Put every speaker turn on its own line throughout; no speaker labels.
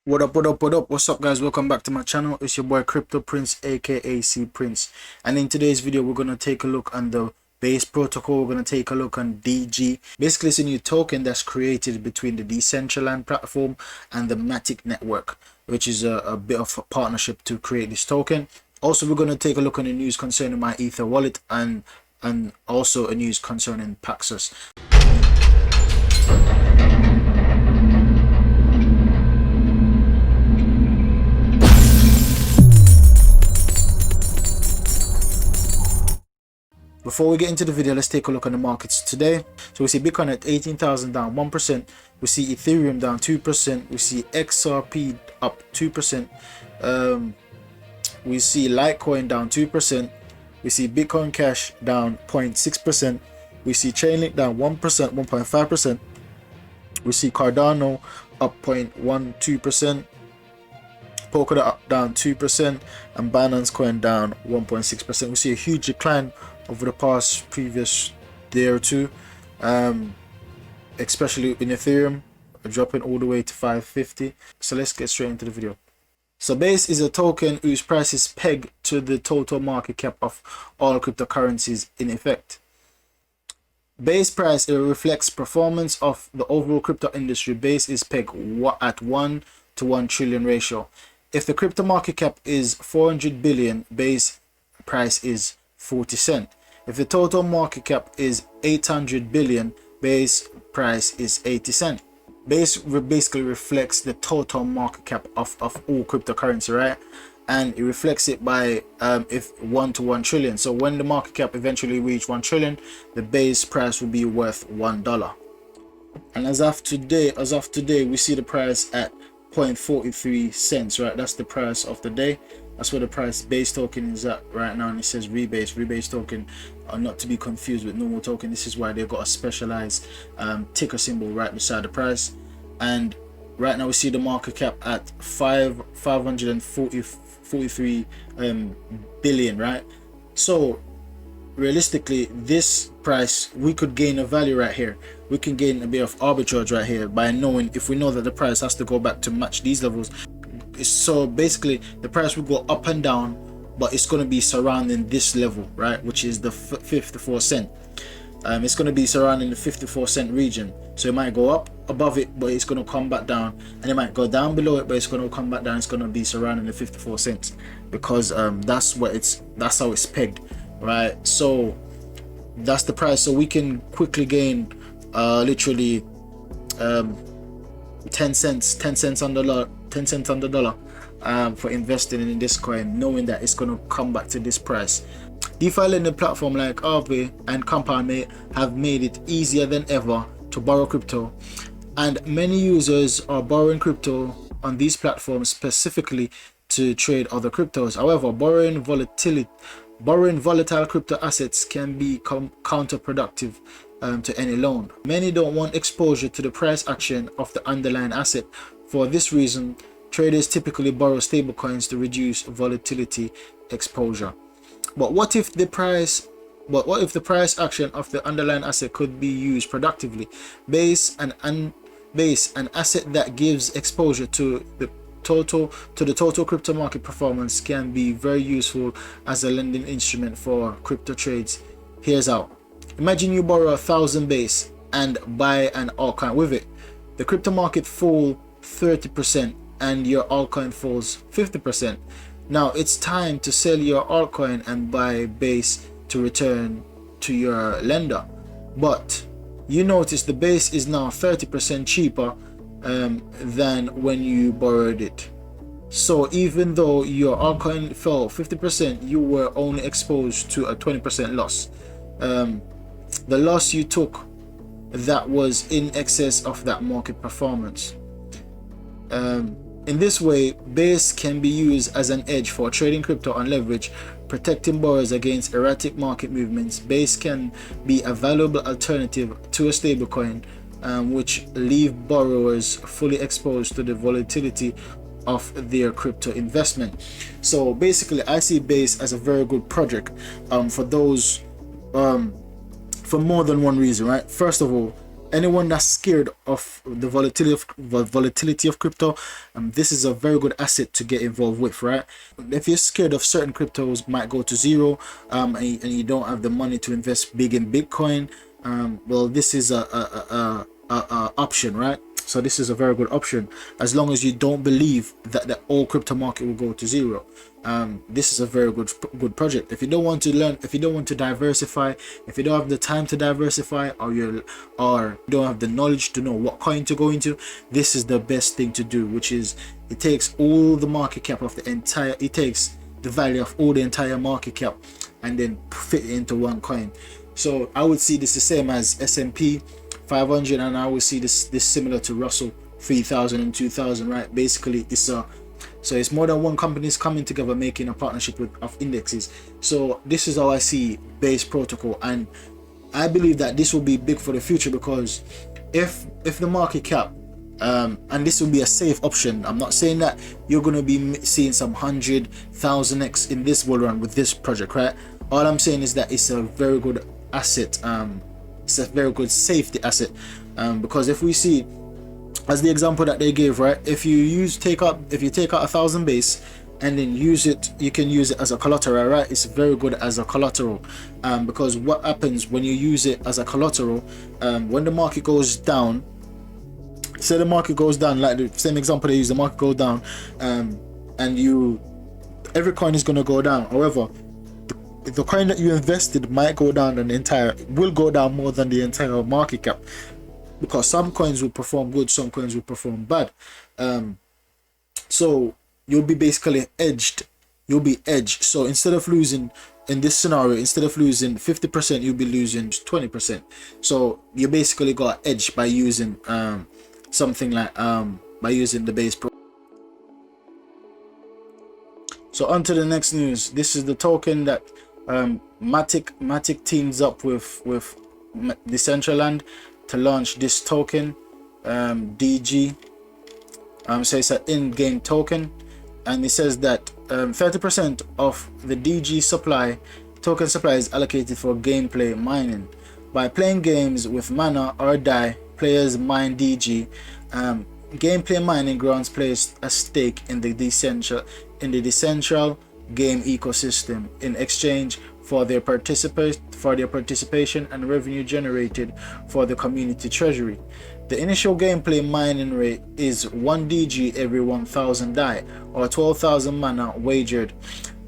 What up, what up, what up? What's up, guys? Welcome back to my channel. It's your boy Crypto Prince, aka C Prince, and in today's video we're gonna take a look on the base protocol. We're gonna take a look on DG. Basically, it's a new token that's created between the Decentraland platform and the Matic network, which is a bit of a partnership to create this token. Also, we're gonna take a look on the news concerning my Ether wallet and also a news concerning Paxos. Before we get into the video, let's take a look at the markets today. So we see Bitcoin at 18,000 down 1%. We see Ethereum down 2%. We see XRP up 2%. We see Litecoin down 2%. We see Bitcoin Cash down 0.6%. We see Chainlink down 1%, 1.5%. We see Cardano up 0.12%. Polkadot down 2%, and BINANCE coin down 1.6%. We see a huge decline over the previous day or two, especially in Ethereum, dropping all the way to 550. So let's get straight into the video. So Base is a token whose price is pegged to the total market cap of all cryptocurrencies in effect. Base price, it reflects performance of the overall crypto industry. Base is pegged at 1 to 1 trillion ratio. If the crypto market cap is 400 billion, base price is 40 cents. If the total market cap is 800 billion, base price is 80 cents. Base basically reflects the total market cap of all cryptocurrency, right? And it reflects it by if 1 to 1 trillion. So when the market cap eventually reach 1 trillion, the base price will be worth $1. And as of today, we see the price at 0.43 cents, right? That's the price of the day. That's where the price base token is at right now, and it says rebase token are not to be confused with normal token. This is why they've got a specialized ticker symbol right beside the price. And right now we see the market cap at 543 billion, right? So realistically, this price, we could gain a value right here. We can gain a bit of arbitrage right here by knowing, if we know that the price has to go back to match these levels. So basically the price will go up and down, but it's going to be surrounding this level, right, which is the 54 cent. It's going to be surrounding the 54 cent region. So it might go up above it, but it's going to come back down, and it might go down below it, but it's going to come back down. It's going to be surrounding the 54 cents because that's how it's pegged, right? So that's the price. So we can quickly gain literally 10 cents on the dollar for investing in this coin, knowing that it's going to come back to this price. DeFi lending platform like Aave and Compound have made it easier than ever to borrow crypto, and many users are borrowing crypto on these platforms specifically to trade other cryptos. However, borrowing volatile crypto assets can be counterproductive to any loan. Many don't want exposure to the price action of the underlying asset. For this reason, traders typically borrow stablecoins to reduce volatility exposure. But what if the price action of the underlying asset could be used productively? Base, an asset that gives exposure to the total crypto market performance, can be very useful as a lending instrument for crypto trades. Here's how. Imagine you borrow 1,000 base and buy an altcoin with it. The crypto market falls 30% and your altcoin falls 50%. Now it's time to sell your altcoin and buy base to return to your lender. But you notice the base is now 30% cheaper than when you borrowed it. So even though your altcoin fell 50%, you were only exposed to a 20% loss. The loss you took that was in excess of that market performance. In this way, base can be used as an edge for trading crypto on leverage, protecting borrowers against erratic market movements. Base can be a valuable alternative to a stablecoin, which leave borrowers fully exposed to the volatility of their crypto investment. So basically, I see Base as a very good project for those for more than one reason, right? First of all, anyone that's scared of the volatility of crypto, this is a very good asset to get involved with, right? If you're scared of certain cryptos might go to zero, and you don't have the money to invest big in Bitcoin, well, this is a option, right? So this is a very good option, as long as you don't believe that the whole crypto market will go to zero. This is a very good project. If you don't want to learn, if you don't want to diversify, if you don't have the time to diversify, or you don't have the knowledge to know what coin to go into, this is the best thing to do, which is it takes all the market cap of the entire, it takes the value of all the entire market cap and then fit it into one coin. So I would see this the same as S&P 500, and I would see this similar to Russell 3000 and 2000, right? Basically it's more than one companies coming together making a partnership of indexes. So this is how I see Base Protocol, and I believe that this will be big for the future, because if the market cap, and this will be a safe option. I'm not saying that you're going to be seeing some 100,000x in this bull run with this project, right? All I'm saying is that it's a very good asset. It's a very good safety asset, because if we see, as the example that they gave, right, if you take out 1,000 base and then use it, you can use it as a collateral, right? It's very good as a collateral, because what happens when you use it as a collateral, when the market goes down, say the market goes down, like the same example they use, the market goes down, and every coin is going to go down. However, the coin that you invested might go down, will go down more than the entire market cap, because some coins will perform good, some coins will perform bad. So you'll be basically edged. So instead of losing, in this scenario, instead of losing 50%, you'll be losing 20%. So you basically got edged by using something like by using the Base Pro. So on to the next news. This is the token that Matic teams up with Decentraland to launch this token, DG. So it's an in-game token, and it says that 30% of the DG token supply is allocated for gameplay mining. By playing games with mana or DAI, players mine DG. Gameplay mining grants players a stake in the decentral game ecosystem in exchange for their participation and revenue generated for the community treasury. The initial gameplay mining rate is 1 DG every 1,000 DAI, or 12,000 mana wagered,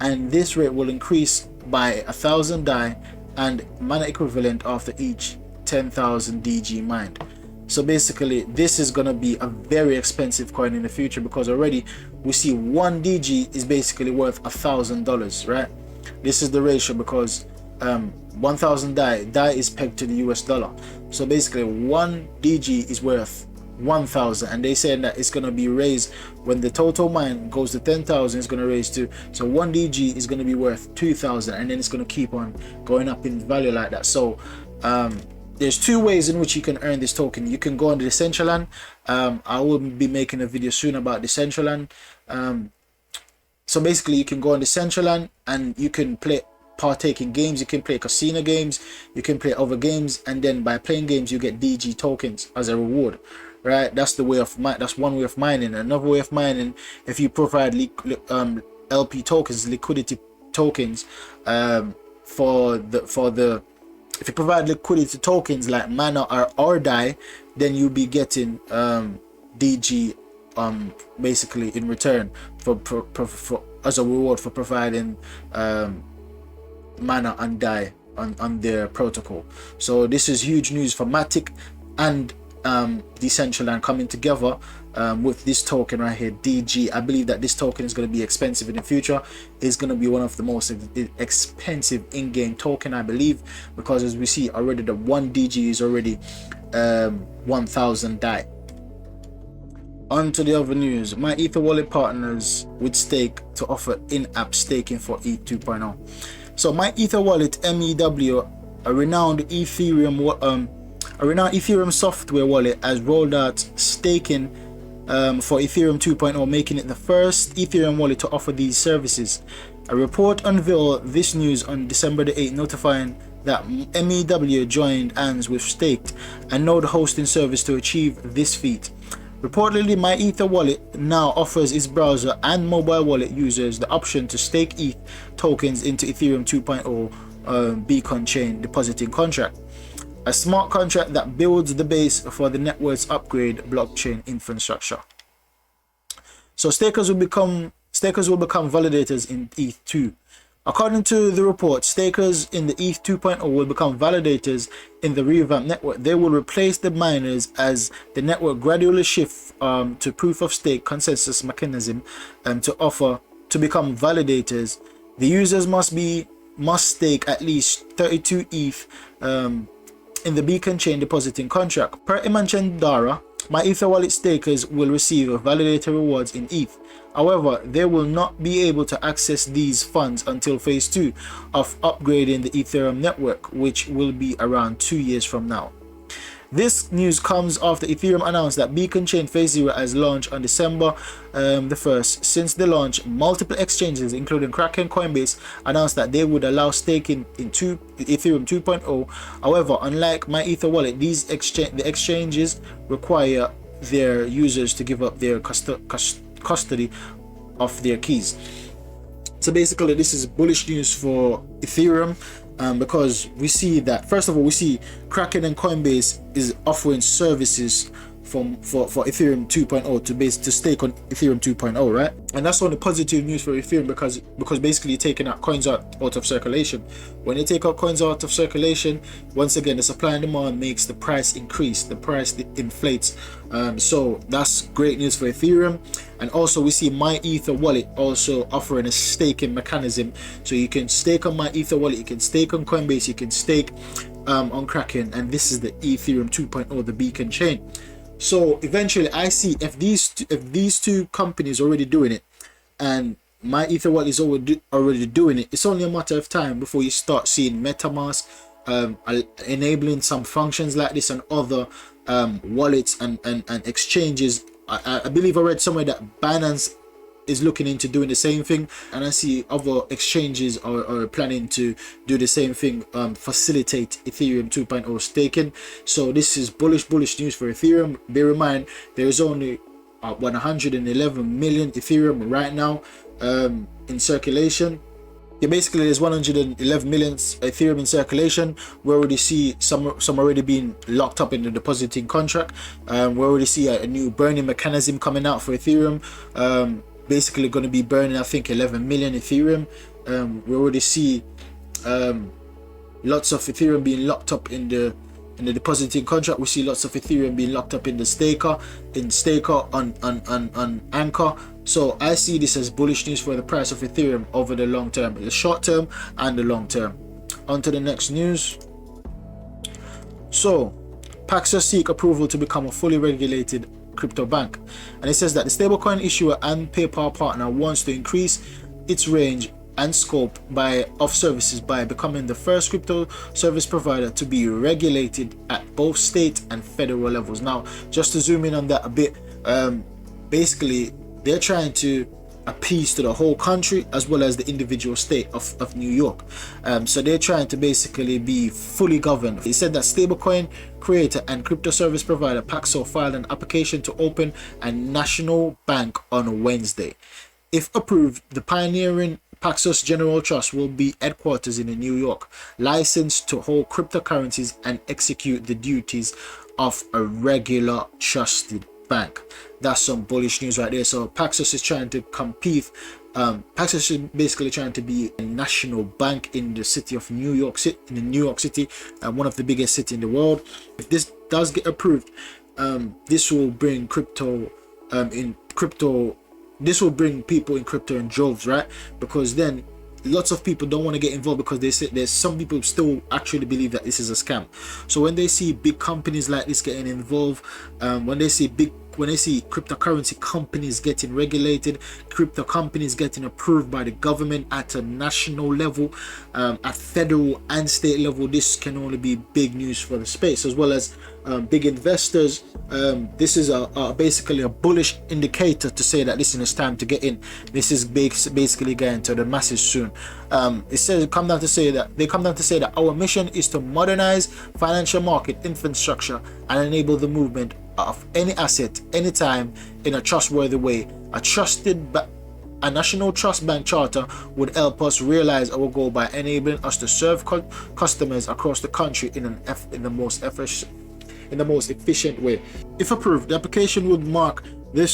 and this rate will increase by 1,000 DAI and mana equivalent after each 10,000 DG mined. So basically this is going to be a very expensive coin in the future, because already we see 1 DG is basically worth $1,000, right? This is the ratio, because 1,000 DAI is pegged to the US dollar. So basically 1 DG is worth 1,000, and they said that it's going to be raised when the total mine goes to 10,000. It's going to raise to, so 1 DG is going to be worth 2,000, and then it's going to keep on going up in value like that. So there's two ways in which you can earn this token. You can go on the Decentraland. I will be making a video soon about Decentraland. So basically you can go on Decentraland and you can partake in games. You can play casino games, you can play other games, and then by playing games you get DG tokens as a reward, right? That's the way of that's one way of mining. Another way of mining, if you provide LP tokens, liquidity tokens, if you provide liquidity tokens like mana or DAI, then you'll be getting DG basically in return for as a reward for providing mana and DAI on their protocol. So this is huge news for Matic and Decentraland coming together with this token right here, DG. I believe that this token is going to be expensive in the future. It's going to be one of the most expensive in-game token, I believe, because as we see already, the 1 DG is already 1,000 DAI. On to the other news. My Ether wallet partners with stake to offer in-app staking for ETH 2.0. So my Ether wallet, MEW, a renowned Ethereum software wallet, has rolled out staking for Ethereum 2.0, making it the first Ethereum wallet to offer these services. A report unveiled this news on December the 8th, notifying that MEW joined hands with Staked, a node hosting service, to achieve this feat. Reportedly, My Ether wallet now offers its browser and mobile wallet users the option to stake ETH tokens into Ethereum 2.0 Beacon chain depositing contract, a smart contract that builds the base for the network's upgrade blockchain infrastructure. So stakers will become validators in ETH2. According to the report, stakers in the ETH 2.0 will become validators in the revamped network. They will replace the miners as the network gradually shifts to proof of stake consensus mechanism to become validators. The users must stake at least 32 ETH in the Beacon chain depositing contract. Per Iman Chandara, My Ether wallet stakers will receive validator rewards in ETH. However, they will not be able to access these funds until phase 2 of upgrading the Ethereum network, which will be around 2 years from now. This news comes after Ethereum announced that Beacon Chain Phase 0 has launched on December the 1st. Since the launch, multiple exchanges, including Kraken, Coinbase, announced that they would allow staking in Ethereum 2.0. However, unlike My Ether wallet, the exchanges require their users to give up their custody of their keys. So basically, this is bullish news for Ethereum. Because we see that, first of all, we see Kraken and Coinbase is offering services for Ethereum 2.0 to stake on Ethereum 2.0, right? And that's only positive news for Ethereum because basically you're taking out coins out of circulation. When you take out coins out of circulation, once again the supply and demand makes the price increase, the price inflates. So that's great news for Ethereum. And also we see My Ether wallet also offering a staking mechanism, so you can stake on My Ether wallet, you can stake on Coinbase, you can stake on Kraken, and this is the Ethereum 2.0, the Beacon chain. So eventually I see if these two companies are already doing it and My Ether wallet is already doing it, it's only a matter of time before you start seeing MetaMask enabling some functions like this and other wallets and exchanges. I believe I read somewhere that BINANCE is looking into doing the same thing, and I see other exchanges are planning to do the same thing, facilitate Ethereum 2.0 staking. So this is bullish news for Ethereum. Bear in mind there is only 111 million Ethereum right now in circulation. Yeah, basically there's 111 million Ethereum in circulation. We already see some already being locked up in the depositing contract. We already see a new burning mechanism coming out for Ethereum. Basically going to be burning, I think, 11 million Ethereum. We already see lots of Ethereum being locked up in the depositing contract. We see lots of Ethereum being locked up in the staker on Anchor. So I see this as bullish news for the price of Ethereum over the long term, the short term and the long term. On to the next news. So Paxos seek approval to become a fully regulated crypto bank, and it says that the stablecoin issuer and PayPal partner wants to increase its range and scope of services by becoming the first crypto service provider to be regulated at both state and federal levels. Now, just to zoom in on that a bit, basically they're trying to appease to the whole country as well as the individual state of New York. So they're trying to basically be fully governed. He said that stablecoin creator and crypto service provider Paxos filed an application to open a national bank on Wednesday. If approved, the pioneering Paxos General Trust will be headquarters in New York, licensed to hold cryptocurrencies and execute the duties of a regular trusted bank. That's some bullish news right there. So Paxos is trying to compete. Paxos is basically trying to be a national bank in the city of New York City, one of the biggest cities in the world. If this does get approved, this will bring this will bring people in crypto in droves, right? Because then lots of people don't want to get involved because they say there's some people still actually believe that this is a scam. So when they see big companies like this getting involved, when they see when they see cryptocurrency companies getting regulated, crypto companies getting approved by the government at a national level, at federal and state level, this can only be big news for the space, as well as big investors. This is basically a bullish indicator to say that listen, it's time to get in. This is basically getting to the masses soon. It says they come down to say that our mission is to modernize financial market infrastructure and enable the movement of any asset anytime in a trustworthy way. A national trust bank charter would help us realize our goal by enabling us to serve customers across the country in the most efficient way. If approved, the application will mark the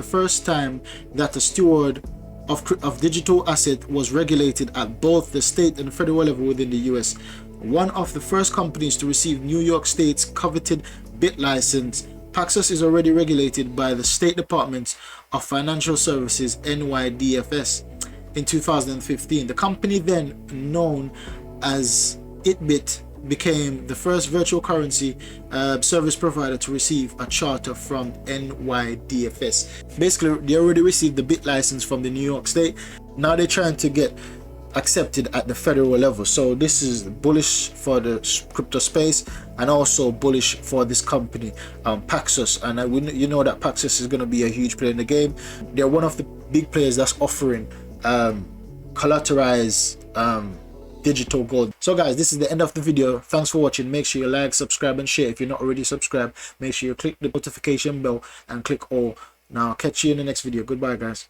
first time that a steward of digital asset was regulated at both the state and federal level within the US. One of the first companies to receive New York State's coveted BIT license, Paxos is already regulated by the State Department of Financial Services (NYDFS) in 2015. The company, then known as ItBit, became the first virtual currency service provider to receive a charter from NYDFS. Basically, they already received the BIT license from the New York State. Now they're trying to get accepted at the federal level. So this is bullish for the crypto space and also bullish for this company, Paxos. And you know that Paxos is going to be a huge player in the game. They're one of the big players that's offering collateralized digital gold. So guys, this is the end of the video. Thanks for watching. Make sure you like, subscribe and share. If you're not already subscribed, make sure you click the notification bell and click all. Now catch you in the next video. Goodbye guys.